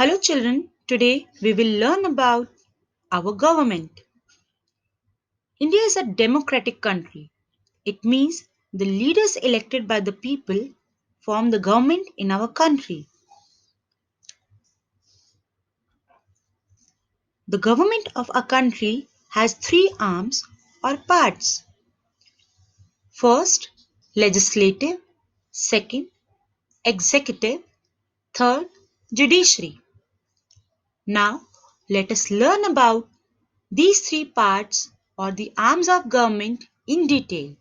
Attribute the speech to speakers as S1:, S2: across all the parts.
S1: Hello children, today we will learn about our government. India is a democratic country. It means the leaders elected by the people form the government in our country. The government of a country has three arms or parts. First, legislative, second, executive, third, judiciary. Now, let us learn about these three parts or the arms of government in detail.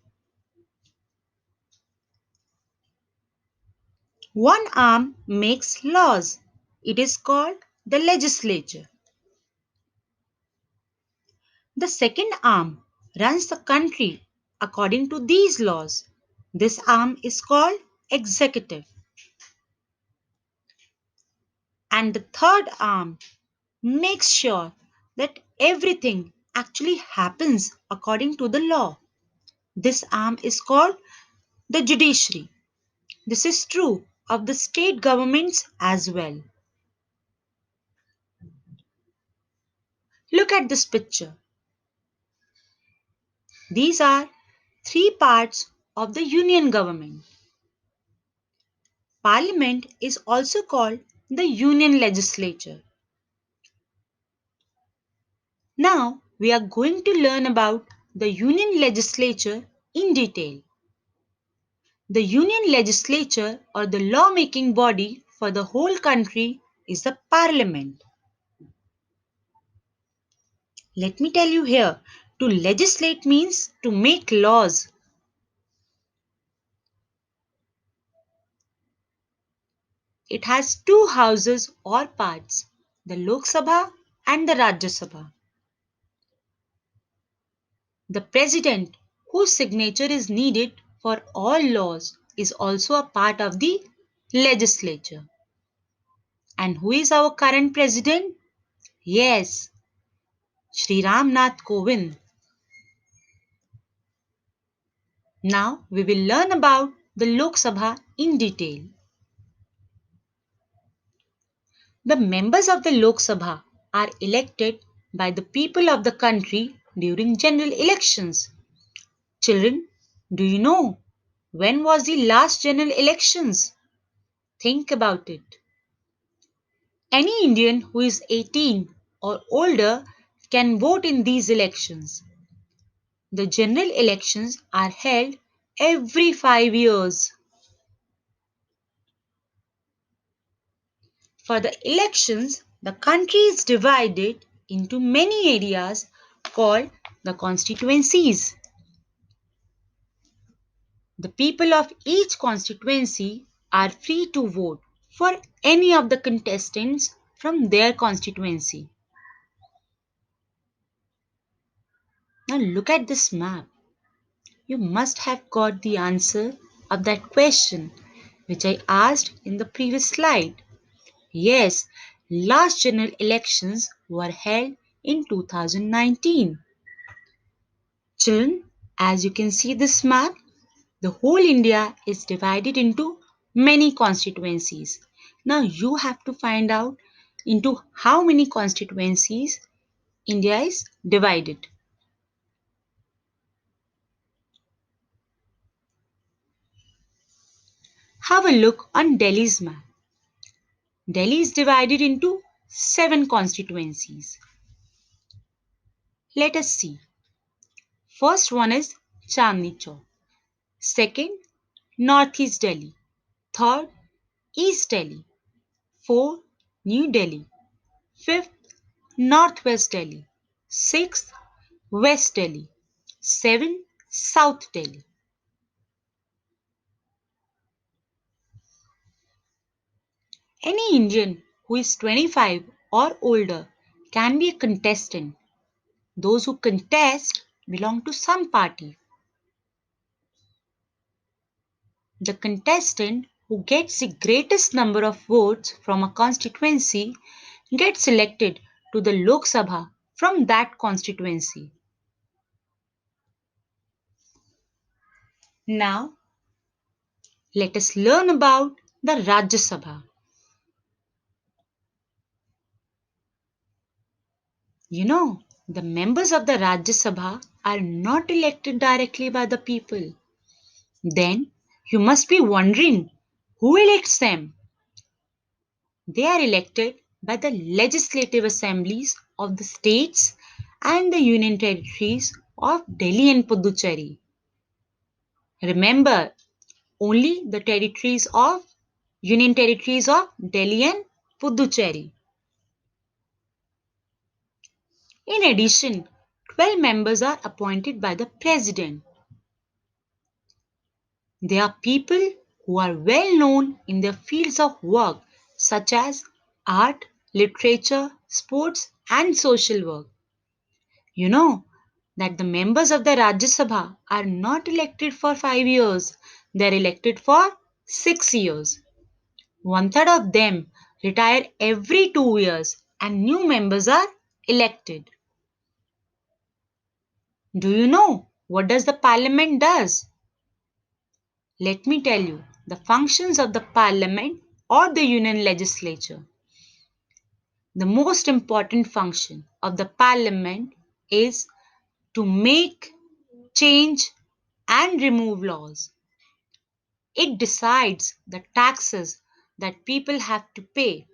S1: One arm makes laws. It is called the legislature. The second arm runs the country according to these laws. This arm is called executive. And the third arm makes sure that everything actually happens according to the law. This arm is called the judiciary. This is true of the state governments as well. Look at this picture. These are three parts of the union government. Parliament is also called the union legislature. Now we are going to learn about the union legislature in detail. The union legislature or the law-making body for the whole country is the parliament. Let me tell you here, to legislate means to make laws. It has two houses or parts, the Lok Sabha and the Rajya Sabha. The president, whose signature is needed for all laws, is also a part of the legislature. And who is our current president? Yes, Shri Ram Nath Kovind. Now we will learn about the Lok Sabha in detail. The members of the Lok Sabha are elected by the people of the country during general elections. Children, do you know when was the last general elections? Think about it. Any Indian who is 18 or older can vote in these elections. The general elections are held every 5 years. For the elections, the country is divided into many areas called the constituencies. The people of each constituency are free to vote for any of the contestants from their constituency. Now look at this map. You must have got the answer of that question which I asked in the previous slide. Yes, last general elections were held in 2019. Children, as you can see this map, the whole India is divided into many constituencies. Now you have to find out into how many constituencies India is divided. Have a look on Delhi's map. Delhi is divided into 7 constituencies. Let us see. First one is Chandni Chowk. Second, Northeast Delhi. Third, East Delhi. Fourth, New Delhi. Fifth, Northwest Delhi. Sixth, West Delhi. 7. South Delhi. Any Indian who is 25 or older can be a contestant. Those who contest belong to some party. The contestant who gets the greatest number of votes from a constituency gets elected to the Lok Sabha from that constituency. Now, let us learn about the Rajya Sabha. The members of the Rajya Sabha are not elected directly by the people. Then you must be wondering who elects them? They are elected by the legislative assemblies of the states and the union territories of Delhi and Puducherry. Remember, only the union territories of Delhi and Puducherry. In addition, 12 members are appointed by the president. They are people who are well known in their fields of work such as art, literature, sports, and social work. You know that the members of the Rajya Sabha are not elected for 5 years, they are elected for 6 years. One third of them retire every 2 years and new members are elected. Do you know what does the parliament does? Let me tell you the functions of the parliament or the union legislature. The most important function of the parliament is to make, change, and remove laws. It decides the taxes that people have to pay.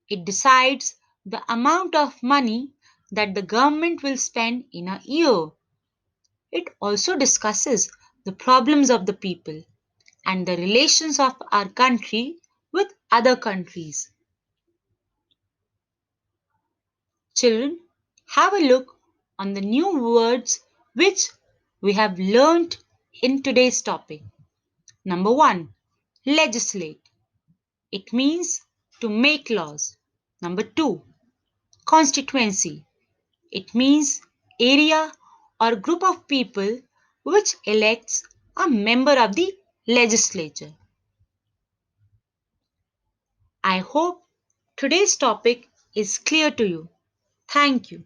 S1: It decides the amount of money that the government will spend in a year. It also discusses the problems of the people and the relations of our country with other countries. Children, have a look on the new words which we have learnt in today's topic. Number 1, legislate. It means to make laws. Number 2, constituency. It means area or group of people which elects a member of the legislature. I hope today's topic is clear to you. Thank you.